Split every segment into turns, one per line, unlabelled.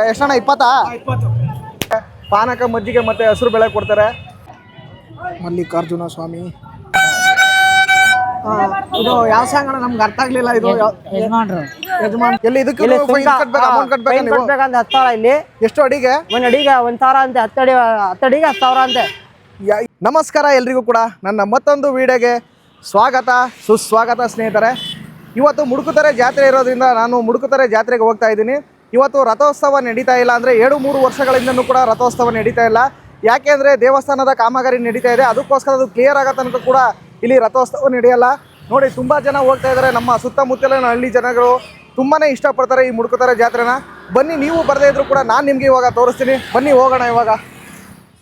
ಎಷ್ಟಣ್ಣ 20?
20
ಪಾನಕ ಮಜ್ಜಿಗೆ ಮತ್ತೆ ಹಸಿರು ಬೆಳೆ ಕೊಡ್ತಾರೆ. ಮಲ್ಲಿಕಾರ್ಜುನ ಸ್ವಾಮಿ. ಇದು ಯಾವ ಸಾಂಗ್ ಅಣ್ಣ? ನಮ್ಗೆ ಅರ್ಥ ಆಗ್ಲಿಲ್ಲ. ಇದು ಯಜಮಾನ್ ಎಲ್ಲಿ ಇದಕ್ಕೆ ಅಮೌಂಟ್ ಕಟ್ಬೇಕಂತ
ಇಲ್ಲಿ
ಎಷ್ಟು ಅಡಿಗೆ?
ಒಂದ್ ಅಡಿಗೆ 1,000 ಅಂತೆ. 10 ಅಡಿಗೆ 10,000 ಅಂತೆ.
ನಮಸ್ಕಾರ ಎಲ್ರಿಗೂ ಕೂಡ ನನ್ನ ಮತ್ತೊಂದು ವಿಡಿಯೋಗೆ ಸ್ವಾಗತ ಸುಸ್ವಾಗತ ಸ್ನೇಹಿತರೆ. ಇವತ್ತು ಮುಡುಕುತೊರೆ ಜಾತ್ರೆ ಇರೋದ್ರಿಂದ ನಾನು ಮುಡುಕುತೊರೆ ಜಾತ್ರೆಗೆ ಹೋಗ್ತಾ ಇದ್ದೀನಿ. ಇವತ್ತು ರಥೋತ್ಸವ ನಡೀತಾ ಇಲ್ಲ, ಅಂದರೆ 2-3 ವರ್ಷಗಳಿಂದನೂ ಕೂಡ ರಥೋತ್ಸವ ನಡೀತಾ ಇಲ್ಲ. ಯಾಕೆ ಅಂದರೆ ದೇವಸ್ಥಾನದ ಕಾಮಗಾರಿ ನಡೀತಾ ಇದೆ, ಅದಕ್ಕೋಸ್ಕರ ಅದು ಕ್ಲಿಯರ್ ಆಗೋ ತನಕ ಕೂಡ ಇಲ್ಲಿ ರಥೋತ್ಸವ ನಡೆಯಲ್ಲ. ನೋಡಿ ತುಂಬ ಜನ ಹೋಗ್ತಾ ಇದ್ದಾರೆ. ನಮ್ಮ ಸುತ್ತಮುತ್ತಲಿನ ಹಳ್ಳಿ ಜನಗಳು ತುಂಬಾ ಇಷ್ಟಪಡ್ತಾರೆ ಈ ಮುಡುಕುತೊರೆ ಜಾತ್ರೆನ. ಬನ್ನಿ, ನೀವು ಬರದೇ ಇದ್ರೂ ಕೂಡ ನಾನು ನಿಮಗೆ ಇವಾಗ ತೋರಿಸ್ತೀನಿ. ಬನ್ನಿ ಹೋಗೋಣ ಇವಾಗ.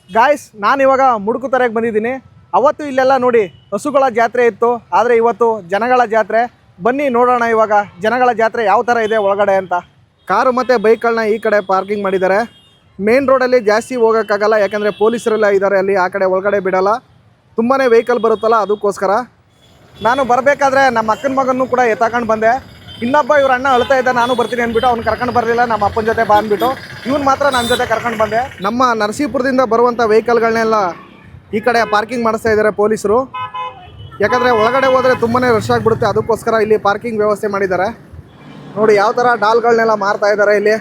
ಗಾಯ್ಸ್, ನಾನು ಇವಾಗ ಮುಡುಕುತೊರೆಗೆ ಬಂದಿದ್ದೀನಿ. ಅವತ್ತು ಇಲ್ಲೆಲ್ಲ ನೋಡಿ ಹಸುಗಳ ಜಾತ್ರೆ ಇತ್ತು, ಆದರೆ ಇವತ್ತು ಜನಗಳ ಜಾತ್ರೆ. ಬನ್ನಿ ನೋಡೋಣ ಇವಾಗ ಜನಗಳ ಜಾತ್ರೆ ಯಾವ ಥರ ಇದೆ ಒಳಗಡೆ ಅಂತ. ಕಾರು ಮತ್ತು ಬೈಕ್ಗಳನ್ನ ಈ ಕಡೆ ಪಾರ್ಕಿಂಗ್ ಮಾಡಿದ್ದಾರೆ. ಮೇನ್ ರೋಡಲ್ಲಿ ಜಾಸ್ತಿ ಹೋಗೋಕ್ಕಾಗಲ್ಲ, ಯಾಕಂದರೆ ಪೊಲೀಸರೆಲ್ಲ ಇದ್ದಾರೆ ಅಲ್ಲಿ, ಆ ಕಡೆ ಒಳಗಡೆ ಬಿಡೋಲ್ಲ. ತುಂಬಾ ವೆಹಿಕಲ್ ಬರುತ್ತಲ್ಲ, ಅದಕ್ಕೋಸ್ಕರ. ನಾನು ಬರಬೇಕಾದ್ರೆ ನಮ್ಮ ಅಕ್ಕನ ಮಗನೂ ಕೂಡ ಎತ್ತಾಕೊಂಡು ಬಂದೆ. ಇನ್ನೊಬ್ಬ ಇವ್ರ ಅಣ್ಣ ಅಳ್ತಾ ಇದ್ದ, ನಾನು ಬರ್ತೀನಿ ಅಂದ್ಬಿಟ್ಟು ಅವ್ನು ಕರ್ಕೊಂಡು ಬರಲಿಲ್ಲ. ನಮ್ಮ ಅಪ್ಪನ ಜೊತೆ ಬಾ ಅಂದ್ಬಿಟ್ಟು ಇವ್ನು ಮಾತ್ರ ನನ್ನ ಜೊತೆ ಕರ್ಕೊಂಡು ಬಂದೆ. ನಮ್ಮ ನರಸೀಪುರದಿಂದ ಬರುವಂಥ ವೆಹಿಕಲ್ಗಳನ್ನೆಲ್ಲ ಈ ಕಡೆ ಪಾರ್ಕಿಂಗ್ ಮಾಡಿಸ್ತಾ ಇದ್ದಾರೆ ಪೊಲೀಸರು. ಯಾಕಂದರೆ ಒಳಗಡೆ ಹೋದರೆ ತುಂಬಾ ರಶ್ ಆಗಿಬಿಡುತ್ತೆ, ಅದಕ್ಕೋಸ್ಕರ ಇಲ್ಲಿ ಪಾರ್ಕಿಂಗ್ ವ್ಯವಸ್ಥೆ ಮಾಡಿದ್ದಾರೆ. ನೋಡಿ ಯಾವ ಥರ ಡಾಲ್ಗಳನ್ನೆಲ್ಲ ಮಾರ್ತಾ ಇದ್ದಾರೆ ಇಲ್ಲಿ.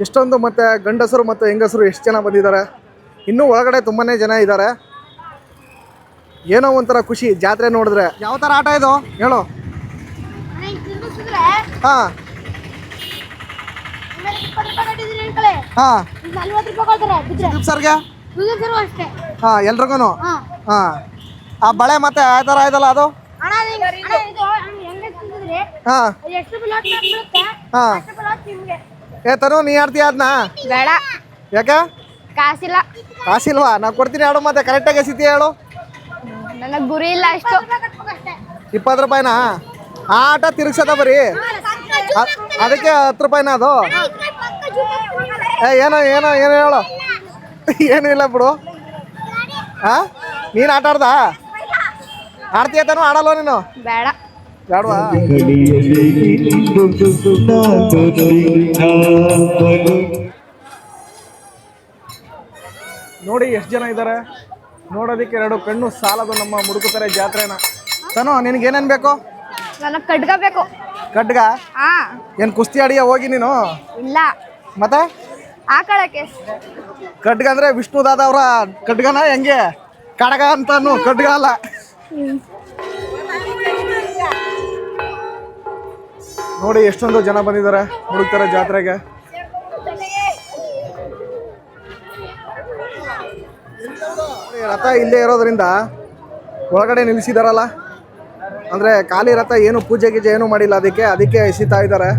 ಎಷ್ಟೊಂದು ಮತ್ತು ಗಂಡಸರು ಮತ್ತು ಹೆಂಗಸರು ಎಷ್ಟು ಜನ ಬಂದಿದ್ದಾರೆ. ಇನ್ನೂ ಒಳಗಡೆ ತುಂಬಾ ಜನ ಇದ್ದಾರೆ. ಏನೋ ಒಂಥರ ಖುಷಿ ಜಾತ್ರೆ ನೋಡಿದ್ರೆ. ಯಾವ ಥರ ಆಟ ಇದು ಹೇಳು? ಹಾಂ ಹಾಂ ಸರ್ಗೆ ಹಾಂ ಎಲ್ರಿಗೂ ಹಾಂ. ಆ ಬಳೆ ಮತ್ತೆ ಆ ಥರ ಆಯ್ತಲ್ಲ ಅದು? ಹಾಂ ಹಾಂ. ತನು ನೀ ಆಡ್ತೀಯ ಅದನ್ನ?
ಬೇಡ.
ಯಾಕೆ?
ಕಾಸಿಲ್ಲ.
ಕಾಸಿಲ್ವಾ? ನಾವು ಕೊಡ್ತೀನಿ ಹೇಳು. ಮತ್ತೆ ಕರೆಕ್ಟಾಗಿ ಎಸಿತೀಯ ಹೇಳು.
ನನಗೆ ಗುರಿ ಇಲ್ಲ ಅಷ್ಟು.
20 ರೂಪಾಯಿನಾ? ಆ ಆಟ ತಿರುಗ್ಸದ ಬರೀ ಅದಕ್ಕೆ 10 ರೂಪಾಯಿನ ಅದು? ಏನೋ ಏನೋ ಏನೋ ಹೇಳು. ಏನೂ ಇಲ್ಲ ಬಿಡು. ಹಾಂ, ನೀನು ಆಟ ಆಡ್ದಾ? ಆಡ್ತೀಯ ತಾನು? ಆಡಲ್ವ ನೀನು?
ಬೇಡ.
ಬೇಡವಾ? ನೋಡಿ ಎಷ್ಟು ಜನ ಇದ್ದಾರೆ ನೋಡೋದಕ್ಕೆ. 2 ಕಣ್ಣು ಸಾಲದು ನಮ್ಮ ಮುಡುಕುತೊರೆ ಜಾತ್ರೆನ. ತಾನು ನಿನಗೇನೇನು ಬೇಕು?
ನನಗೆ ಖಡ್ಗ ಬೇಕು.
ಖಡ್ಗ? ಏನು ಕುಸ್ತಿ ಆಡಿಯ ಹೋಗಿ ನೀನು?
ಇಲ್ಲ.
ಮತ್ತೆ
ಆಕಳಕ್ಕೆ
ಖಡ್ಗ ಅಂದರೆ ವಿಷ್ಣುದಾದ ಅವರ ಖಡ್ಗನ? ಹೆಂಗೆ ಕಡಗ ಅಂತಾನು, ಖಡ್ಗ ಅಲ್ಲ. ನೋಡಿ ಎಷ್ಟೊಂದು ಜನ ಬಂದಿದ್ದಾರೆ ಮುಡುಕುತೊರೆ ಜಾತ್ರೆಗೆ. ರಥ ಇಲ್ಲೇ ಇರೋದ್ರಿಂದ ಒಳಗಡೆ ನಿಲ್ಲಿಸಿದಾರಲ್ಲ, ಅಂದರೆ ಖಾಲಿ ರಥ, ಏನು ಪೂಜೆ ಗೀಜೆ ಏನೂ ಮಾಡಿಲ್ಲ, ಅದಕ್ಕೆ ಎಸಿತಾ ಇದ್ದಾರೆ.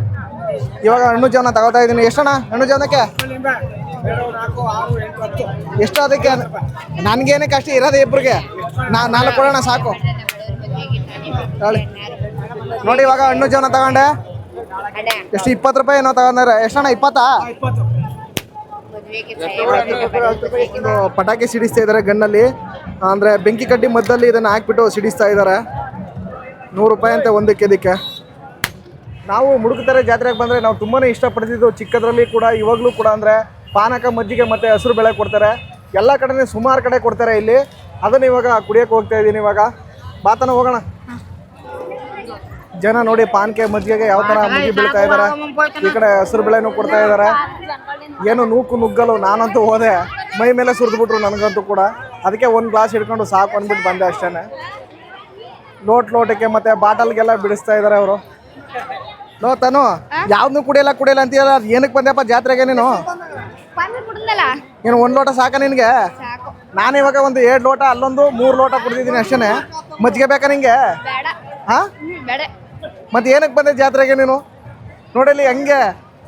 ಇವಾಗ ಹಣ್ಣು ಜವನ ತಗೋತಾ ಇದ್ದೀನಿ. ಎಷ್ಟಣ್ಣ ಹಣ್ಣು ಜವನಕ್ಕೆ? ಎಷ್ಟು ಅದಕ್ಕೆ? ನನಗೇನಕ್ಕೆ ಅಷ್ಟೇ ಇರೋದು, ಇಬ್ಬರಿಗೆ 4 ಕೊಡೋಣ ಸಾಕು. ಹೇಳಿ ನೋಡಿ, ಇವಾಗ ಹಣ್ಣು ಜವನ ತಗೊಂಡೆ. ಎಷ್ಟು? 20 ರೂಪಾಯಿ ಏನೋ ತಗೊಂಡ್ರೆ. ಎಷ್ಟಣ್ಣ? 20? ಪಟಾಕಿ ಸಿಡಿಸ್ತಾ ಇದ್ದಾರೆ ಗನ್ನಲ್ಲಿ, ಅಂದರೆ ಬೆಂಕಿ ಕಡ್ಡಿ ಮಧ್ಯದಲ್ಲಿ ಇದನ್ನು ಹಾಕ್ಬಿಟ್ಟು ಸಿಡಿಸ್ತಾ ಇದ್ದಾರೆ. 100 ರೂಪಾಯಿ ಅಂತೆ ಒಂದಕ್ಕೆ. ಇದಕ್ಕೆ ನಾವು ಮುಡುಕುತೊರೆ ಜಾತ್ರೆಗೆ ಬಂದರೆ ನಾವು ತುಂಬಾ ಇಷ್ಟಪಡ್ತಿದ್ದು ಚಿಕ್ಕದ್ರಲ್ಲಿ ಕೂಡ ಇವಾಗಲೂ ಕೂಡ. ಅಂದರೆ ಪಾನಕ ಮಜ್ಜಿಗೆ ಮತ್ತು ಹಸಿರು ಬೆಳೆ ಕೊಡ್ತಾರೆ. ಎಲ್ಲ ಕಡೆ ಸುಮಾರು ಕಡೆ ಕೊಡ್ತಾರೆ ಇಲ್ಲಿ. ಅದನ್ನು ಇವಾಗ ಕುಡಿಯೋಕೆ ಹೋಗ್ತಾ ಇದ್ದೀನಿ. ಇವಾಗ ಬಾತನ ಹೋಗೋಣ. ಜನ ನೋಡಿ ಪಾನಕೆ ಮಜ್ಜಿಗೆಗೆ ಯಾವ ಥರ ಮುಗಿ ಬೀಳ್ತಾ ಇದ್ದಾರೆ. ಈ ಕಡೆ ಹಸಿರು ಬೆಳೆನೂ ಕೊಡ್ತಾ ಇದ್ದಾರೆ. ಏನು ನುಗ್ಗಲು. ನಾನಂತೂ ಹೋದೆ, ಮೈ ಮೇಲೆ ಸುರಿದ್ಬಿಟ್ರು ನನಗಂತೂ ಕೂಡ. ಅದಕ್ಕೆ ಒಂದು ಗ್ಲಾಸ್ ಹಿಡ್ಕೊಂಡು ಸಾಕು ಅಂದ್ಬಿಟ್ಟು ಬಂದೆ ಅಷ್ಟೇ. ಲೋಟಕ್ಕೆ ಮತ್ತು ಬಾಟಲ್ಗೆಲ್ಲ ಬಿಡಿಸ್ತಾ ಇದ್ದಾರೆ ಅವರು. ತಾನು ಯಾವ್ದನ್ನೂ ಕುಡಿಯಲ್ಲ ಅಂತೀಯಲ್ಲ, ಅದು ಏನಕ್ಕೆ ಬಂದೆಪ್ಪ ಜಾತ್ರೆಗೆ ನೀನು? ಏನು 1 ಲೋಟ ಸಾಕ ನಿನಗೆ? ನಾನು ಇವಾಗ ಒಂದು 2 ಲೋಟ, ಅಲ್ಲೊಂದು 3 ಲೋಟ ಕುಡಿದಿದ್ದೀನಿ ಅಷ್ಟೇ. ಮಜ್ಜಿಗೆ ಬೇಕಾ ನಿಂಗೆ? ಹಾಂ, ಮತ್ತೆ ಏನಕ್ಕೆ ಬಂದೆ ಜಾತ್ರೆಗೆ ನೀನು? ನೋಡಲಿ ಹೆಂಗೆ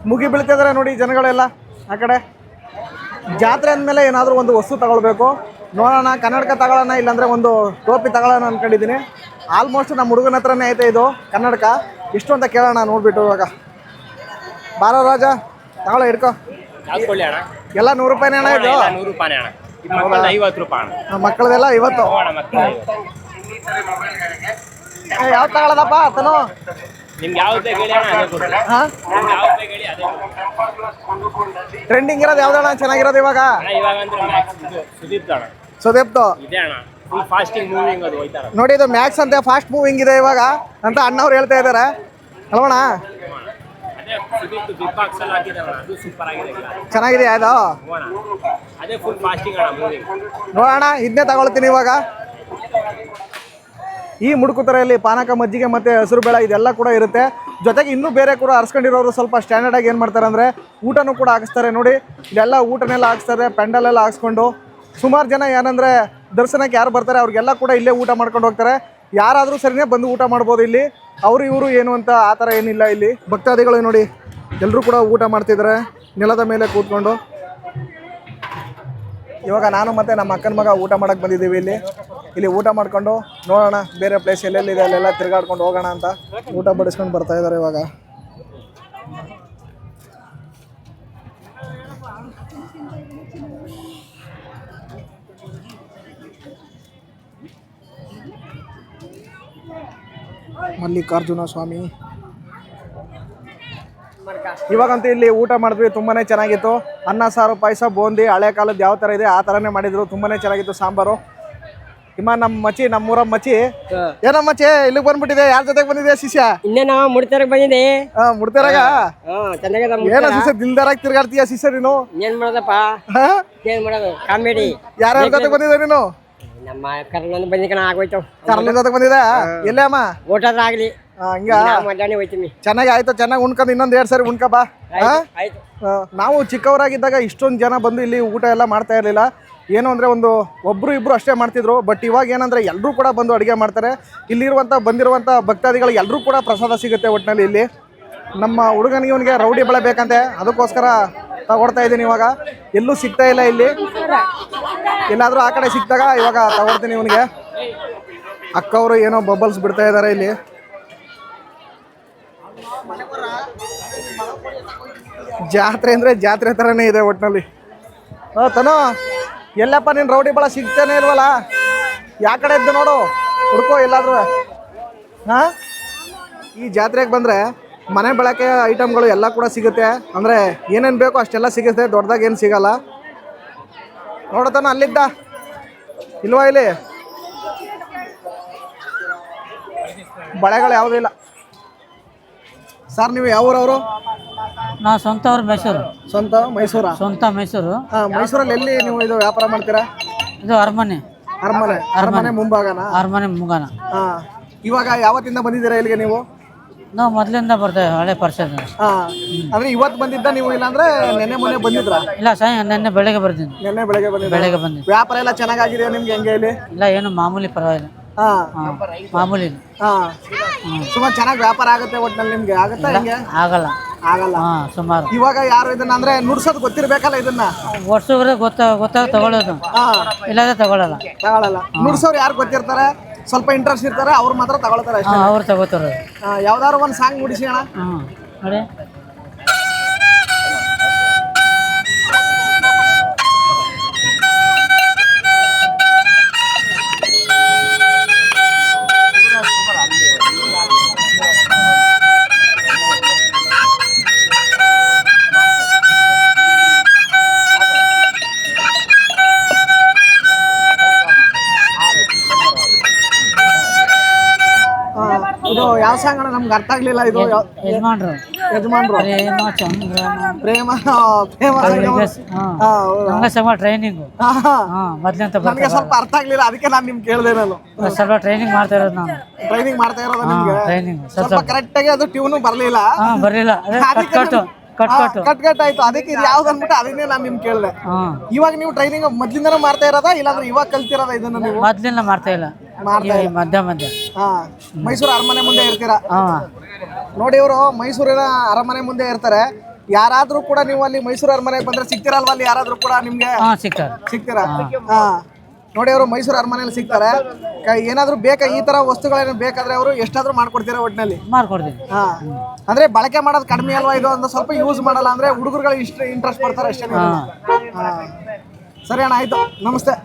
ಮುಗಿ ಬೀಳ್ತಿದ್ದಾರೆ ನೋಡಿ ಜನಗಳೆಲ್ಲ ಆ ಕಡೆ. ಜಾತ್ರೆ ಅಂದಮೇಲೆ ಏನಾದರೂ ಒಂದು ವಸ್ತು ತಗೊಳ್ಬೇಕು. ನೋಡೋಣ, ಕನ್ನಡಕ ತಗೊಳ್ಳೋಣ, ಇಲ್ಲಾಂದರೆ ಒಂದು ಟೋಪಿ ತಗೊಳ್ಳೋಣ ಅಂದ್ಕೊಂಡಿದ್ದೀನಿ. ಆಲ್ಮೋಸ್ಟ್ ನಮ್ಮ ಹುಡುಗನ ಹತ್ರನೇ ಐತೆ ಇದು ಕನ್ನಡಕ. ಎಷ್ಟು ಅಂತ ಕೇಳೋಣ ನೋಡ್ಬಿಟ್ಟು. ಇವಾಗ ಬಾರೋ ರಾಜ, ತಗೊಳ್ಳೋ, ಹಿಡ್ಕೊ. ಎಲ್ಲ 100 ರೂಪಾಯಿನೇ ಅಣ್ಣ ಇದು?
100 ರೂಪಾಯಿ ಅಣ್ಣ. 50 ರೂಪಾಯಿ.
ಮಕ್ಕಳದೆಲ್ಲ 50. ಯಾವ್ದು ತಗೊಳ್ಳೋದಪ್ಪ ತನು?
ನಿಮ್ಗೆ ಯಾವ್ದು ಬೇಕು ಹೇಳಿ ಅಣ್ಣ ಅದೇ ಕೊಡ್ತೀನಿ.
ಹಾ
ನಿಮ್ಗೆ ಯಾವ್ದು ಬೇಕು ಹೇಳಿ ಅದೇ ಕೊಡ್ತೀನಿ.
ಟ್ರೆಂಡಿಂಗ್ ಇರೋದು ಯಾವ್ದಣ್ಣ ಚೆನ್ನಾಗಿರೋದು ಇವಾಗ?
ಅಣ್ಣ ಇವಾಗ ಅಂದ್ರೆ ಮ್ಯಾಕ್ಸ್ ಇದು ಸುದೀಪ್ ಅಣ್ಣ
ಸುದೀಪ್ತು
ಇದೆ ಅಣ್ಣ. ಫುಲ್ ಫಾಸ್ಟಿಂಗ್ ಮೂವಿಂಗ್ ಅದು ಹೋಯ್ತಾರ.
ನೋಡಿ, ಇದು ಮ್ಯಾಕ್ಸ್ ಅಂತೆ ಫಾಸ್ಟ್ ಮೂವಿಂಗ್ ಇದೆ ಇವಾಗ ಅಂತ ಅಣ್ಣವ್ರು ಹೇಳ್ತಾ ಇದ್ದಾರೆ ಅಲ್ವಣ?
ಅದೇ ಸುದೀಪ್ ಬಿಗ್ ಬಾಕ್ಸ್ ಅಲ್ಲಿ ಹಾಕಿದಾರಣ, ಅದು ಸೂಪರ್ ಆಗಿದೆ ಈಗ.
ಚೆನ್ನಾಗಿದೆಯಾ ಅದು?
ಹ್ಞೂ ಅಣ್ಣ. ಅದೇ ಫುಲ್ ಫಾಸ್ಟಿಂಗ್ ಅಣ್ಣ ಮೂವಿಂಗ್.
ನೋಡೋಣ, ಇದನ್ನೇ ತಗೊಳ್ತೀನಿ ಇವಾಗ. ಈ ಮುಡುಕುತರೆಯಲ್ಲಿ ಪಾನಕ, ಮಜ್ಜಿಗೆ ಮತ್ತು ಹಸಿರು ಬೇಳೆ ಇದೆಲ್ಲ ಕೂಡ ಇರುತ್ತೆ. ಜೊತೆಗೆ ಇನ್ನೂ ಬೇರೆ ಕೂಡ ಅರ್ಸ್ಕೊಂಡಿರೋರು ಸ್ವಲ್ಪ ಸ್ಟ್ಯಾಂಡರ್ಡಾಗಿ ಏನು ಮಾಡ್ತಾರೆ ಅಂದರೆ ಊಟನೂ ಕೂಡ ಹಾಕಿಸ್ತಾರೆ. ನೋಡಿ, ಇಲ್ಲೆಲ್ಲ ಊಟನೆಲ್ಲ ಹಾಕಿಸ್ತಾರೆ, ಪೆಂಡಲೆಲ್ಲ ಹಾಕ್ಸ್ಕೊಂಡು. ಸುಮಾರು ಜನ ಏನಂದರೆ ದರ್ಶನಕ್ಕೆ ಯಾರು ಬರ್ತಾರೆ ಅವ್ರಿಗೆಲ್ಲ ಕೂಡ ಇಲ್ಲೇ ಊಟ ಮಾಡ್ಕೊಂಡು ಹೋಗ್ತಾರೆ. ಯಾರಾದರೂ ಸರಿನೇ ಬಂದು ಊಟ ಮಾಡ್ಬೋದು ಇಲ್ಲಿ. ಅವರು ಇವರು ಏನು ಅಂತ ಆ ಥರ ಏನಿಲ್ಲ ಇಲ್ಲಿ. ಭಕ್ತಾದಿಗಳು ನೋಡಿ ಎಲ್ಲರೂ ಕೂಡ ಊಟ ಮಾಡ್ತಿದ್ದಾರೆ ನೆಲದ ಮೇಲೆ ಕೂತ್ಕೊಂಡು. ಇವಾಗ ನಾನು ಮತ್ತು ನಮ್ಮ ಅಕ್ಕನ ಮಗ ಊಟ ಮಾಡೋಕ್ಕೆ ಬಂದಿದ್ದೀವಿ ಇಲ್ಲಿ ಊಟ ಮಾಡ್ಕೊಂಡು ನೋಡೋಣ ಬೇರೆ ಪ್ಲೇಸ್ ಎಲ್ಲೆಲ್ಲಿದೆ ಅಲ್ಲೆಲ್ಲ ತಿರುಗಾಡ್ಕೊಂಡು ಹೋಗೋಣ ಅಂತ ಊಟ ಬಡಿಸ್ಕೊಂಡು ಬರ್ತಾ ಇದ್ದಾರೆ ಇವಾಗ. ಮಲ್ಲಿಕಾರ್ಜುನ ಸ್ವಾಮಿ. ಇವಾಗಂತೂ ಇಲ್ಲಿ ಊಟ ಮಾಡಿದ್ವಿ, ತುಂಬಾ ಚೆನ್ನಾಗಿತ್ತು. ಅನ್ನ, ಸಾರು, ಪಾಯಸ, ಬೂಂದಿ ಹಳೆ ಕಾಲದ ಯಾವ ಥರ ಇದೆ ಆ ಥರನೇ ಮಾಡಿದ್ರು. ತುಂಬಾ ಚೆನ್ನಾಗಿತ್ತು ಸಾಂಬಾರು. ನಮ್ಮ ಮಚ್ಚಿ, ನಮ್ಮೂರ ಮಚ್ಚಿ. ಏನೋ ಮಚ್ಚಿ ಇಲ್ಲಿಗೆ ಬಂದ್ಬಿಟ್ಟಿದೆ, ಯಾರ ಜೊತೆಗೆ ಬಂದಿದೆ ಶಿಷ್ಯ?
ಇನ್ನೇನ ಮುಡ್ತಾರಕ್ ಬಂದಿದೆ.
ಮುಡ್ತಿರಾಗ ಏನೋ ಶಿಷ್ಯ ದಿಲ್ದಾರಾಗಿ ತಿರ್ಗಾಡ್ತೀಯ ಶಿಷ್ಯ ನೀನು?
ಏನ್ ಮಾಡೋದಪ್ಪ, ಏನ್ ಮಾಡೋದು ಕಾಮಿಡಿ.
ಯಾರ್ಯಾರ ಜೊತೆಗೆ ಬಂದಿದೆ ನೀನು?
ನಮ್ಮ ಕರ್ನೊಂದು ಬಂದಿಕನ ಆಗೋಯ್ತು.
ಕರ್ಲ ಜೊತೆಗೆ ಬಂದಿದೆ. ಎಲ್ಲೇ ಅಮ್ಮ?
ಊಟದ ಆಗ್ಲಿ,
ಹಂಗ
ಮಧ್ಯಾಹ್ನ ಹೋಯ್ತೀನಿ.
ಚೆನ್ನಾಗಿ ಆಯ್ತು, ಚೆನ್ನಾಗಿ ಉಣ್ಕೊಂಡು ಇನ್ನೊಂದು 2 ಸರಿ ಉಣ್ಕ ಬಾ.
ಆಯ್ತು.
ನಾವು ಚಿಕ್ಕವರಾಗಿದ್ದಾಗ ಇಷ್ಟೊಂದು ಜನ ಬಂದು ಇಲ್ಲಿ ಊಟ ಎಲ್ಲ ಮಾಡ್ತಾ ಇರಲಿಲ್ಲ. ಏನು ಅಂದರೆ ಒಬ್ಬರು ಇಬ್ಬರು ಅಷ್ಟೇ ಮಾಡ್ತಿದ್ರು. ಬಟ್ ಇವಾಗ ಏನಂದರೆ ಎಲ್ಲರೂ ಕೂಡ ಬಂದು ಅಡುಗೆ ಮಾಡ್ತಾರೆ. ಇಲ್ಲಿರುವಂಥ ಬಂದಿರುವಂಥ ಭಕ್ತಾದಿಗಳು ಎಲ್ಲರೂ ಕೂಡ ಪ್ರಸಾದ ಸಿಗುತ್ತೆ ಒಟ್ಟಿನಲ್ಲಿ ಇಲ್ಲಿ. ನಮ್ಮ ಹುಡುಗನಿಗೆ ಇವನಿಗೆ ರೌಡಿ ಬಳೆ ಬೇಕಂತೆ, ಅದಕ್ಕೋಸ್ಕರ ತಗೊಡ್ತಾ ಇದ್ದೀನಿ ಇವಾಗ. ಎಲ್ಲೂ ಸಿಗ್ತಾ ಇಲ್ಲ ಇಲ್ಲಿ, ಎಲ್ಲಾದರೂ ಆ ಕಡೆ ಸಿಕ್ತಾಗ ಇವಾಗ ತಗೊಡ್ತೀನಿ ಇವನಿಗೆ. ಅಕ್ಕವರು ಏನೋ ಬಬಲ್ಸ್ ಬಿಡ್ತಾ ಇದ್ದಾರೆ ಇಲ್ಲಿ. ಜಾತ್ರೆ ಅಂದರೆ ಜಾತ್ರೆ ಥರನೇ ಇದೆ ಒಟ್ಟಿನಲ್ಲಿ. ತನೋ ಎಲ್ಲಪ್ಪ ನೀನು ರೌಡಿ ಬಳ ಸಿಗ್ತಾನೆ ಇಲ್ವಲ್ಲ? ಯಾ ಕಡೆ ಇದ್ದು ನೋಡು, ಹುಡ್ಕೋ ಎಲ್ಲಾದ್ರೂ. ಹಾಂ, ಈ ಜಾತ್ರೆಗೆ ಬಂದರೆ ಮನೆ ಬಳಕೆ ಐಟಮ್ಗಳು ಎಲ್ಲ ಕೂಡ ಸಿಗುತ್ತೆ. ಅಂದರೆ ಏನೇನು ಬೇಕೋ ಅಷ್ಟೆಲ್ಲ ಸಿಗುತ್ತೆ, ದೊಡ್ಡದಾಗಿ ಏನು ಸಿಗಲ್ಲ. ನೋಡತನ ಅಲ್ಲಿದ್ದ ಇಲ್ವಾ ಇಲ್ಲಿ ಬಳೆಗಳು ಯಾವುದೂ ಇಲ್ಲ. ಸರ್ ನೀವು ಯಾವ ಊರವರು?
ನಾವು ಸ್ವಂತ ಅವ್ರು ಮೈಸೂರು.
ಸ್ವಂತ ಮೈಸೂರಾ?
ಸ್ವಂತ ಮೈಸೂರು.
ಮೈಸೂರಲ್ಲಿ ಎಲ್ಲಿ ನೀವು ಇದು ವ್ಯಾಪಾರ ಮಾಡ್ತೀರಾ?
ಇದು ಅರಮನೆ.
ಅರಮನೆ ಮುಂಭಾಗನ?
ಅರಮನೆ ಮುಗಾನ.
ಇವಾಗ ಯಾವತ್ತಿಂದ ಬಂದಿದ್ದೀರಾ ಇಲ್ಲಿಗೆ ನೀವು?
ನಾವು ಮೊದಲಿಂದ ಬರ್ತೇವೆ, ಹಳೆ ಪರಿಷತ್.
ಅಂದ್ರೆ ಇವತ್ತು ಬಂದಿದ್ದ ನೀವು, ಇಲ್ಲಾಂದ್ರೆ ನೆನ್ನೆ ಮೊನ್ನೆ ಬಂದಿದ್ರ?
ಇಲ್ಲ ನೆನ್ನೆ ಬೆಳಗ್ಗೆ ಬರ್ತೀನಿ.
ನೆನ್ನೆ ಬೆಳಗ್ಗೆ ಬಂದಿದ್ದ. ವ್ಯಾಪಾರ ಎಲ್ಲ ಚೆನ್ನಾಗಿದೆಯಾ ನಿಮ್ಗೆ? ಹೆಂಗೆ ಇಲ್ಲಿ?
ಇಲ್ಲ, ಏನು ಮಾಮೂಲಿ, ಪರವಾಗಿಲ್ಲ. ಮಾಮೂಲಿ.
ಸುಮಾರು ಚೆನ್ನಾಗಿ ವ್ಯಾಪಾರ ಆಗುತ್ತೆ ಒಟ್ಟಿನಲ್ಲಿ ನಿಮ್ಗೆ? ಆಗುತ್ತಾ? ಹೆಂಗೆ?
ಆಗಲ್ಲ ಸುಮಾರು.
ಇವಾಗ ಯಾರು ಇದನ್ನ ಅಂದ್ರೆ ನುಡ್ಸೋದು ಗೊತ್ತಿರ್ಬೇಕಲ್ಲ ಇದನ್ನ?
ವರ್ಷವ್ರೆ ಗೊತ್ತಾಗ ತಗೊಳ್ಳೋದು, ಇಲ್ಲದೆ ತಗೊಳ್ಳಲ್ಲ.
ನುಡ್ಸೋರು ಯಾರು ಗೊತ್ತಿರ್ತಾರೆ, ಸ್ವಲ್ಪ ಇಂಟ್ರೆಸ್ಟ್ ಇರ್ತಾರೆ, ಅವ್ರು ಮಾತ್ರ ತಗೊಳ್ತಾರೆ ಅಷ್ಟೇ.
ಅವ್ರು ತಗೋತಾರೆ.
ಯಾವ್ದಾದ್ರು ಒಂದು ಸಾಂಗ್ ನುಡಿಸಿ ಅಣ್ಣ.
ನೋಡಿ,
ಇದು ಯಾವ ಸಾಂಗ್ ಅಣ್ಣ? ನಮ್ಗೆ ಅರ್ಥ ಆಗ್ಲಿಲ್ಲ. ಇದು
ಯಜಮಾನ್ರು
ಪ್ರೇಮ
ಟ್ರೈನಿಂಗ್ ಮೊದ್ಲಿಂತ
ನನಗೆ ಸ್ವಲ್ಪ ಅರ್ಥ ಆಗ್ಲಿಲ್ಲ, ಅದಕ್ಕೆ ನಾನು ನಿಮ್ಗೆ ಕೇಳಿದೆ. ನಾನು
ಸ್ವಲ್ಪ ಟ್ರೈನಿಂಗ್ ಮಾಡ್ತಾ ಇರೋದು. ನಾನು
ಟ್ರೈನಿಂಗ್ ಮಾಡ್ತಾ ಇರೋದು ನಿಮ್ಗೆ?
ಟ್ರೈನಿಂಗ್
ಸ್ವಲ್ಪ ಕರೆಕ್ಟ್ ಆಗಿ ಅದು ಟ್ಯೂನು ಬರ್ಲಿಲ್ಲ.
ಬರ್ಲಿಲ್ಲ,
ಕಟ್ ಆಯ್ತು. ಅದಕ್ಕೆ ಇದು ಯಾವ್ದು ಅಂದ್ಬಿಟ್ಟು ಅದನ್ನೇ ನಾನು ನಿಮ್ಗೆ ಕೇಳಿದೆ. ಇವಾಗ ನೀವು ಟ್ರೈನಿಂಗ್ ಮೊದ್ಲಿಂದನೂ ಮಾಡ್ತಾ ಇರೋದಾ, ಇಲ್ಲಾಂದ್ರೆ ಇವಾಗ ಕಲ್ತಿರೋದ ಇದನ್ನ ನೀವು?
ಮೊದ್ಲಿಂದ ಮಾಡ್ತಾ ಇಲ್ಲ, ಮಧ್ಯ.
ಮೈಸೂರು ಅರಮನೆ ಮುಂದೆ ಇರ್ತೀರಾ ನೋಡಿ. ಇವರು ಮೈಸೂರಿನ ಅರಮನೆ ಮುಂದೆ ಇರ್ತಾರೆ. ಯಾರಾದ್ರೂ ಕೂಡ ನೀವು ಅಲ್ಲಿ ಮೈಸೂರು ಅರಮನೆಗೆ ಬಂದ್ರೆ ಸಿಗ್ತಿರಲ್ವಾ ಅಲ್ಲಿ ಯಾರಾದ್ರೂ ಕೂಡ ನಿಮ್ಗೆ? ಸಿಗ್ತೀರಾ? ನೋಡಿ, ಅವರು ಮೈಸೂರು ಅರಮನೆಯಲ್ಲಿ ಸಿಗ್ತಾರೆ. ಏನಾದ್ರು ಬೇಕಾ ಈ ತರ ವಸ್ತುಗಳೇನು ಬೇಕಾದ್ರೆ ಅವರು ಎಷ್ಟಾದ್ರೂ ಮಾಡ್ಕೊಡ್ತೀರಾ ಒಟ್ಟಿನಲ್ಲಿ?
ಮಾಡ್ಕೊಡ್ತೀನಿ.
ಅಂದ್ರೆ ಬಳಕೆ ಮಾಡೋದು ಕಡಿಮೆ ಅಲ್ವಾ ಇದು? ಒಂದು ಸ್ವಲ್ಪ ಯೂಸ್ ಮಾಡಲ್ಲ ಅಂದ್ರೆ ಹುಡುಗರುಗಳು ಇಷ್ಟ ಇಂಟ್ರೆಸ್ಟ್ ಪಡ್ತಾರೆ ಅಷ್ಟೇ. ಸರಿ ಅಣ್ಣ, ಆಯ್ತು, ನಮಸ್ತೆ.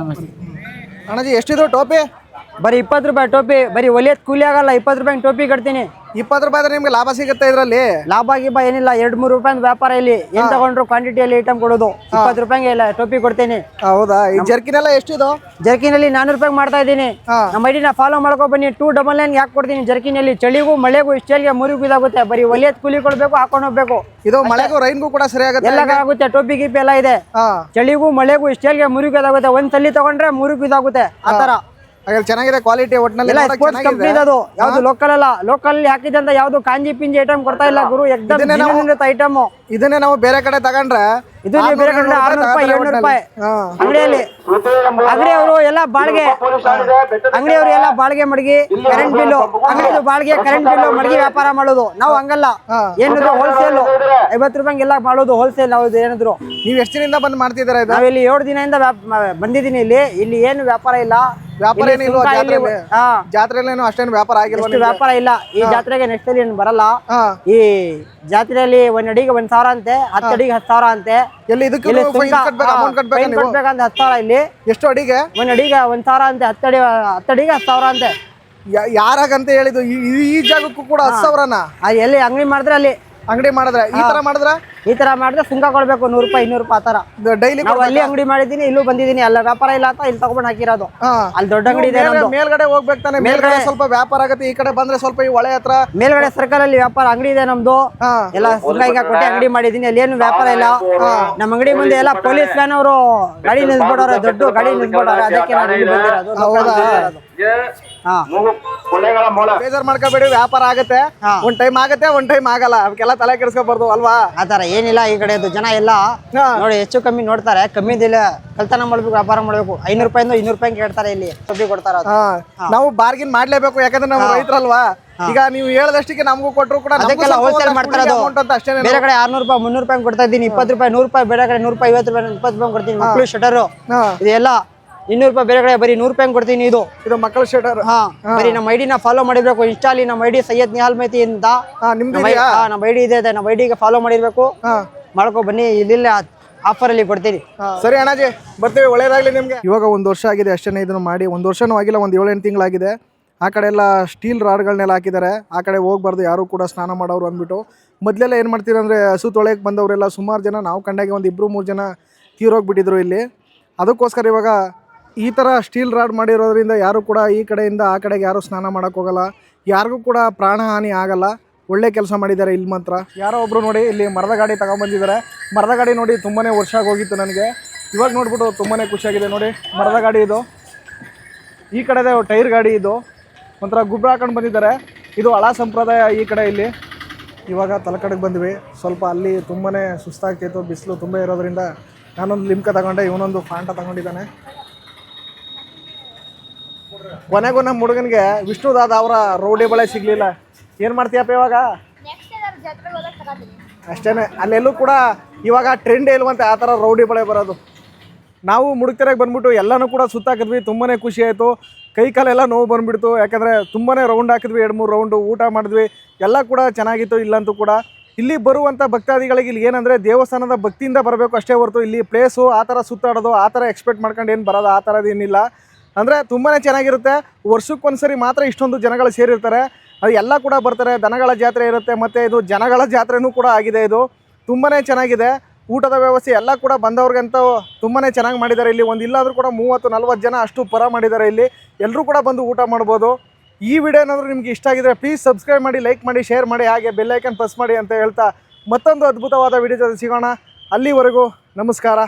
ನಮಸ್ತೆ
ಅಣ್ಣಜಿ, ಎಷ್ಟಿದ್ರು ಟೋಪಿ?
ಬರೀ 20 ರೂಪಾಯಿ ಟೋಪಿ, ಬರೀ ಒಲಿಯತ್ ಕೂಲಿ ಆಗಲ್ಲ, 20 ರೂಪಾಯಿ ಟೋಪಿ ಕಟ್ತೀನಿ.
20 ರೂಪಾಯಿ ಆದ್ರೆ ನಿಮ್ಗೆ ಲಾಭ ಸಿಗುತ್ತೆ ಇದರಲ್ಲಿ.
ಲಾಭ ಗೀಭ ಏನಿಲ್ಲ, 2-3 ರೂಪಾಯಿ ವ್ಯಾಪಾರ ಇಲ್ಲಿ. ಏನ್ ತಗೊಂಡ್ರು ಕ್ವಾಂಟಿಟಿಯಲ್ಲಿ ಐಟಮ್ ಕೊಡೋದು. 20 ರೂಪಾಯಿಗೆ ಇಲ್ಲ ಟೋಪಿ ಕೊಡ್ತೀನಿ.
ಹೌದಾ? ಈ ಜರ್ಕಿನ್ ಎಲ್ಲ ಎಷ್ಟಿದು?
ಜರ್ಕಿನಲ್ಲಿ 400 ರೂಪಾಯಿ ಮಾಡ್ತಾ ಇದ್ದೀನಿ. ನಮ್ಮ ಐಡಿನ ಫಾಲೋ ಮಾಡ್ಕೊ ಬನ್ನಿ. 299 ಯಾಕೆ ಕೊಡ್ತೀನಿ ಜರ್ಕಿನಲ್ಲಿ. ಚಳಿಗೂ ಮಳೆಗೂ ಇಷ್ಟೇಲ್ಗೆ ಮುರಿಗೂ ಇದಾಗುತ್ತೆ. ಬರೀ ಒಲಿಯತ್ ಕೂಲಿ ಕೊಡ್ಬೇಕು, ಹಾಕೊಂಡು ಹೋಗ್ಬೇಕು.
ಇದು ಮಳೆಗೂ ರೈನ್ಗೂ ಕೂಡ ಸರಿ ಆಗುತ್ತೆ.
ಎಲ್ಲ ಆಗುತ್ತೆ, ಟೋಪಿ ಗೀಪಿ ಎಲ್ಲ ಇದೆ. ಚಳಿಗೂ ಮಳೆಗೂ ಇಷ್ಟೇಲ್ಗೆ ಮುರಿಗೂ ಇದಾಗುತ್ತೆ. ಒಂದ್ ಸಲ ತಗೊಂಡ್ರೆ ಮುರಿಗೂ ಇದಾಗುತ್ತೆ. ಆತರ
ಚೆನ್ನಾಗಿದೆ ಕ್ವಾಲಿಟಿ. ಒಟ್ಟಿನಲ್ಲಿ
ಸ್ಪೋರ್ಟ್ಸ್ ಕಂಪ್ನಿ ಅದು. ಯಾವ್ದು ಲೋಕಲ್ ಅಲ್ಲ. ಲೋಕಲ್ ಹಾಕಿದೆ ಅಂತ ಯಾವ್ದು ಕಾಂಜಿ ಪಿಂಜಿ ಐಟಮ್ ಕೊಡ್ತಾ ಇಲ್ಲ ಗುರು. ಐಟಮ್
ಇದನ್ನೇ ನಾವು ಬೇರೆ ಕಡೆ ತಗೊಂಡ್ರೆ
ಇದು ನೀವು ಬೇರೆ ಕಡೆ 600 ರೂಪಾಯಿ 700 ರೂಪಾಯಿ ಅಂಗಡಿಯಲ್ಲಿ. ಅಂಗಡಿಯವರು ಎಲ್ಲ ಬಾಳ್ಗೆ, ಅಂಗಡಿಯವರು ಎಲ್ಲ ಬಾಳ್ಗೆ ಮಡಗಿ ಕರೆಂಟ್ ಬಿಲ್ಲು, ಅಂಗಡಿದು ಬಾಳ್ಗೆ ಕರೆಂಟ್ ಬಿಲ್ಲು ಮಡಗಿ ವ್ಯಾಪಾರ ಮಾಡೋದು. ನಾವು ಹಂಗಲ್ಲ. ಏನಿದ್ರು ಹೋಲ್ಸೇಲ್ 50 ರೂಪಾಯಿ ಎಲ್ಲ ಮಾಡೋದು ಹೋಲ್ಸೇಲ್. ನಾವು ಏನಿದ್ರು.
ನೀವು ಎಷ್ಟು ದಿನದಿಂದ ಬಂದ್ ಮಾಡ್ತಿದ್ದೀರಾ ಇದು?
ನಾವಿಲ್ಲಿ 7 ದಿನದಿಂದ ಬಂದಿದ್ದೀನಿ. ಇಲ್ಲಿ ಏನು ವ್ಯಾಪಾರ ಇಲ್ಲ.
ವ್ಯಾಪಾರ ಏನಿಲ್ವಾ ಜಾತ್ರೆಯಲ್ಲೇನು? ಅಷ್ಟೇನು ವ್ಯಾಪಾರ ಆಗಿಲ್ವಾ?
ವ್ಯಾಪಾರ ಇಲ್ಲ ಈ ಜಾತ್ರೆಗೆ. ನೆಕ್ಸ್ಟ್ ಅಲ್ಲಿ ಬರಲ್ಲ. ಈ ಜಾತ್ರೆಯಲ್ಲಿ 1 ಅಡಿಗೆ 1000 ಅಂತೆ, 10 ಅಡಿಗೆ 10,000 ಅಂತೆ.
ಎಲ್ಲಿ ಇದಕ್ಕೆ ಫೈನ್ ಕಟ್ಟಬೇಕು, ಅಮೌಂಟ್ ಕಟ್ಟಬೇಕು ನೀವು?
ಕಟ್ಟಬೇಕಂತ 10,000 ಇಲ್ಲಿ.
ಎಷ್ಟು ಅಡಿಗೆ?
1 ಅಡಿಗೆ 1000 ಅಂತೆ. 10 ಅಡಿಗೆ 10,000 ಅಂತೆ.
ಯಾರಾಗಂತ ಹೇಳಿದ್ದು? ಈ ಜಾಗಕ್ಕೂ ಕೂಡ 10,000ನಾ?
ಎಲ್ಲಿ ಅಂಗಡಿ ಮಾಡಿದ್ರೆ ಅಲ್ಲಿ
ಅಂಗಡಿ ಮಾಡಿದ್ರೆ ಈ ತರ ಮಾಡಿದ್ರೆ
ಸುಂಕ ಕೊಡ್ಬೇಕು. 100 ರೂಪಾಯಿ 200 ರೂಪಾಯಿ ಆತರ.
ಡೈಲಿ
ನಾವು ಅಲ್ಲಿ ಅಂಗಡಿ ಮಾಡಿದೀನಿ, ಇಲ್ಲೂ ಬಂದಿದ್ದೀನಿ. ಅಲ್ಲ ವ್ಯಾಪಾರ ಇಲ್ಲ ಅಂತ ಇಲ್ಲಿ ತಗೊಂಡ್ ಹಾಕಿರೋದು. ಅಲ್ಲಿ ದೊಡ್ಡ ಅಂಗಡಿ ಇದೆ.
ಮೇಲ್ಗಡೆ ಹೋಗ್ಬೇಕು ತಾನೆ? ಮೇಲ್ಗಡೆ ಸ್ವಲ್ಪ ವ್ಯಾಪಾರ ಆಗುತ್ತೆ. ಈ ಕಡೆ ಬಂದ್ರೆ ಸ್ವಲ್ಪ ಈ ಹೊಳೆ ಹತ್ರ
ಮೇಲ್ಗಡೆ ಸರ್ಕಲ್ ಅಲ್ಲಿ ವ್ಯಾಪಾರ ಅಂಗಡಿ ಇದೆ ನಮ್ದು. ಎಲ್ಲ ಸುಂಕ ಈಗ ಕೊಟ್ಟೆ ಅಂಗಡಿ ಮಾಡಿದೀನಿ. ಅಲ್ಲಿ ಏನು ವ್ಯಾಪಾರ ಇಲ್ಲ. ನಮ್ಮ ಅಂಗಡಿ ಮುಂದೆ ಎಲ್ಲ ಪೊಲೀಸ್ ವ್ಯಾನ್ ಅವರು ಗಾಡಿ ನಿಲ್ಸ್ಬಿಡೋರು, ದೊಡ್ಡ ಗಾಡಿ ನಿಲ್ಸ್ಬಿಡೋರು. ಅದಕ್ಕೆ ನಾನು ಇಲ್ಲಿ ಬಂದಿರೋದು.
ಬೇಜಾರ್ ಮಾಡ್ಕೋಬೇಡಿ, ವ್ಯಾಪಾರ ಆಗುತ್ತೆ. ಒಂದ್ ಟೈಮ್ ಆಗುತ್ತೆ, ಒಂದ್ ಟೈಮ್ ಆಗಲ್ಲ. ಅವಕ್ಕೆಲ್ಲ ತಲೆ ಕೆಡಿಸ್ಕೋಬಾರ್ದು ಅಲ್ವಾ?
ಆತರ ಏನಿಲ್ಲ. ಈ ಕಡೆ ಜನ ಎಲ್ಲ ನೋಡಿ ಹೆಚ್ಚು ಕಮ್ಮಿ ನೋಡ್ತಾರೆ. ಕಮ್ಮಿದಿಲ್ಲ ಕಲ್ತನ ಮಾಡ್ಬೇಕು, ವ್ಯಾಪಾರ ಮಾಡ್ಬೇಕು. 500 ರೂಪಾಯಿಂದ 200 ರೂಪಾಯಿ ಕೇಳ್ತಾರೆ. ಇಲ್ಲಿ ಟೋಪಿ ಕೊಡ್ತಾರ.
ನಾವು ಬಾರ್ಗಿನ್ ಮಾಡ್ಲೇಬೇಕು, ಯಾಕಂದ್ರೆ ನಾವು ರೈತರಲ್ವಾ. ಈಗ ನೀವು ಹೇಳದಷ್ಟಿಗೆ ನಮಗೂ ಕೊಟ್ರು ಕೂಡ
ಅದಕ್ಕೆಲ್ಲ ಹೋಲ್ಸೇಲ್ ಮಾಡ್ತಾರೆ. ಬೇರೆ ಕಡೆ 600 ರೂಪಾಯಿ 300 ರೂಪಾಯಿ ಕೊಡ್ತಾ ಇದ್ದೀನಿ. 20 ರೂಪಾಯಿ 100 ರೂಪಾಯಿ, ಬೇರೆ ಕಡೆ 100 ರೂಪಾಯಿ 50 ರೂಪಾಯಿ 20 ರೂಪಾಯಿ ಕೊಡ್ತೀನಿ. ಮಕ್ಕಳು ಶಟರು ಇದೆಲ್ಲ 200 ರೂಪಾಯಿ, ಬೇರೆ ಕಡೆ ಬರೀ 100 ರೂಪಾಯಿ ಕೊಡ್ತೀನಿ. ಇದು
ಮಕ್ಕಳ ಶಟರ್.
ಬರೀ ನಮ್ಮ ಐಡಿನ ಫಾಲೋ ಮಾಡಿರ್ಬೇಕು. ಇನ್ಸ್ಟಾಲಿ ನಮ್ಮ ಐಡಿ ಸೈಯದ್ ನಿಹಾಲ್ ಮೈತಿ ಅಂತ ನಮ್ಮ ಐಡಿ ಇದೆ. ನಮ್ಮ ಐಡಿಗೆ ಫಾಲೋ ಮಾಡಿರ್ಬೇಕು. ಮಾಡ್ಕೊ ಬನ್ನಿ. ಇಲ್ಲಿ ಆಫರ್ ಅಲ್ಲಿ ಕೊಡ್ತೀನಿ.
ಸರಿ ಅಣ್ಣಾಜಿ, ಬರ್ತೀವಿ. ಒಳ್ಳೇದಾಗ್ಲಿ ನಿಮ್ಗೆ. ಇವಾಗ 1 ವರ್ಷ ಆಗಿದೆ ಅಷ್ಟೇ ಇದನ್ನು ಮಾಡಿ. 1 ವರ್ಷನೂ ಆಗಿಲ್ಲ, ಒಂದು 7-8 ತಿಂಗಳಾಗಿದೆ. ಆ ಕಡೆ ಎಲ್ಲ ಸ್ಟೀಲ್ ರಾಡ್ಗಳನ್ನೆಲ್ಲ ಹಾಕಿದ್ದಾರೆ. ಆ ಕಡೆ ಹೋಗ್ಬಾರ್ದು ಯಾರು ಕೂಡ ಸ್ನಾನ ಮಾಡೋರು ಅಂದ್ಬಿಟ್ಟು. ಮೊದಲೆಲ್ಲ ಏನು ಮಾಡ್ತೀರಿ ಅಂದರೆ ಹಸು ತೊಳೆಯಕ್ಕೆ ಬಂದವರೆಲ್ಲ ಸುಮಾರು ಜನ, ನಾವು ಕಂಡಾಗೆ ಒಂದು 2-3 ಜನ ತೀರೋಗ್ಬಿಟ್ಟಿದ್ರು ಇಲ್ಲಿ. ಅದಕ್ಕೋಸ್ಕರ ಇವಾಗ ಈ ಥರ ಸ್ಟೀಲ್ ರಾಡ್ ಮಾಡಿರೋದ್ರಿಂದ ಯಾರು ಕೂಡ ಈ ಕಡೆಯಿಂದ ಆ ಕಡೆಗೆ ಯಾರು ಸ್ನಾನ ಮಾಡೋಕ್ಕೆ ಹೋಗಲ್ಲ. ಯಾರಿಗೂ ಕೂಡ ಪ್ರಾಣ ಹಾನಿ ಆಗಲ್ಲ. ಒಳ್ಳೆ ಕೆಲಸ ಮಾಡಿದ್ದಾರೆ ಇಲ್ಲಿ ಮಾತ್ರ. ಯಾರೋ ಒಬ್ಬರು ನೋಡಿ ಇಲ್ಲಿ ಮರದ ಗಾಡಿ ತಗೊಂಡ್ಬಂದಿದ್ದಾರೆ. ಮರದ ಗಾಡಿ ನೋಡಿ ತುಂಬಾ ವರ್ಷ ಆಗೋಗಿತ್ತು ನನಗೆ. ಇವಾಗ ನೋಡ್ಬಿಟ್ಟು ತುಂಬಾ ಖುಷಿಯಾಗಿದೆ. ನೋಡಿ ಮರದ ಗಾಡಿ ಇದು. ಈ ಕಡೆದೇ ಟೈರ್ ಗಾಡಿ ಇದು. ಒಂಥರ ಗುಬ್ರ ಹಾಕೊಂಡು ಬಂದಿದ್ದಾರೆ. ಇದು ಹಳ ಸಂಪ್ರದಾಯ ಈ ಕಡೆ ಇಲ್ಲಿ. ಇವಾಗ ತಲಕಡೆಗೆ ಬಂದ್ವಿ. ಸ್ವಲ್ಪ ಅಲ್ಲಿ ತುಂಬಾ ಸುಸ್ತಾಗ್ತಿತ್ತು, ಬಿಸಿಲು ತುಂಬ ಇರೋದ್ರಿಂದ ನಾನೊಂದು ಲಿಮ್ಕ ತಗೊಂಡೆ, ಇವನೊಂದು ಫಾಂಟ ತಗೊಂಡಿದ್ದಾನೆ. ಕೊನೆಗೂ ನಮ್ಮ ಹುಡುಗನಿಗೆ ವಿಷ್ಣುದಾದ ಅವರ ರೌಡಿ ಬಳೆ ಸಿಗಲಿಲ್ಲ. ಏನು ಮಾಡ್ತೀಯಪ್ಪ ಇವಾಗ? ಅಷ್ಟೇ. ಅಲ್ಲೆಲ್ಲೂ ಕೂಡ ಇವಾಗ ಟ್ರೆಂಡ್ ಇಲ್ವಂತೆ ಆ ಥರ ರೌಡಿ ಬಳೆ ಬರೋದು. ನಾವು ಮುಡುಕ್ತೆರೆಗೆ ಬಂದ್ಬಿಟ್ಟು ಎಲ್ಲನೂ ಕೂಡ ಸುತ್ತಾಕಿದ್ವಿ. ತುಂಬಾ ಖುಷಿ ಆಯಿತು. ಕೈ ಕಾಲೆಲ್ಲ ನೋವು ಬಂದುಬಿಡ್ತು. ಯಾಕಂದರೆ ತುಂಬಾ ರೌಂಡ್ ಹಾಕಿದ್ವಿ, 2-3 ರೌಂಡು ಊಟ ಮಾಡಿದ್ವಿ. ಎಲ್ಲ ಕೂಡ ಚೆನ್ನಾಗಿತ್ತು. ಇಲ್ಲಂತೂ ಕೂಡ ಇಲ್ಲಿ ಬರುವಂಥ ಭಕ್ತಾದಿಗಳಿಗೆ ಇಲ್ಲಿ ಏನಂದರೆ ದೇವಸ್ಥಾನದ ಭಕ್ತಿಯಿಂದ ಬರಬೇಕು ಅಷ್ಟೇ ಹೊರತು ಇಲ್ಲಿ ಪ್ಲೇಸು ಆ ಥರ ಸುತ್ತಾಡೋದು ಆ ಥರ ಎಕ್ಸ್ಪೆಕ್ಟ್ ಮಾಡ್ಕೊಂಡು ಏನು ಬರೋದು ಆ ಥರದ್ದೇನಿಲ್ಲ. ಅಂದರೆ ತುಂಬಾ ಚೆನ್ನಾಗಿರುತ್ತೆ. ವರ್ಷಕ್ಕೊಂದ್ಸರಿ ಮಾತ್ರ ಇಷ್ಟೊಂದು ಜನಗಳು ಸೇರಿರ್ತಾರೆ. ಅದು ಎಲ್ಲ ಕೂಡ ಬರ್ತಾರೆ. ದನಗಳ ಜಾತ್ರೆ ಇರುತ್ತೆ, ಮತ್ತು ಇದು ಜನಗಳ ಜಾತ್ರೆನೂ ಕೂಡ ಆಗಿದೆ. ಇದು ತುಂಬಾ ಚೆನ್ನಾಗಿದೆ. ಊಟದ ವ್ಯವಸ್ಥೆ ಎಲ್ಲ ಕೂಡ ಬಂದವ್ರಿಗಂತೂ ತುಂಬಾ ಚೆನ್ನಾಗಿ ಮಾಡಿದ್ದಾರೆ. ಇಲ್ಲಿ ಒಂದು ಇಲ್ಲಾದರೂ ಕೂಡ 30-40 ಜನ ಅಷ್ಟು ಪರ ಮಾಡಿದ್ದಾರೆ. ಇಲ್ಲಿ ಎಲ್ಲರೂ ಕೂಡ ಬಂದು ಊಟ ಮಾಡ್ಬೋದು. ಈ ವಿಡಿಯೋ ಏನಾದರೂ ನಿಮ್ಗೆ ಇಷ್ಟ ಆಗಿದ್ರೆ ಪ್ಲೀಸ್ ಸಬ್ಸ್ಕ್ರೈಬ್ ಮಾಡಿ, ಲೈಕ್ ಮಾಡಿ, ಶೇರ್ ಮಾಡಿ, ಹಾಗೆ ಬೆಲ್ ಐಕನ್ ಪ್ರೆಸ್ ಮಾಡಿ ಅಂತ ಹೇಳ್ತಾ ಮತ್ತೊಂದು ಅದ್ಭುತವಾದ ವಿಡಿಯೋ ಜೊತೆ ಸಿಗೋಣ. ಅಲ್ಲಿವರೆಗೂ ನಮಸ್ಕಾರ.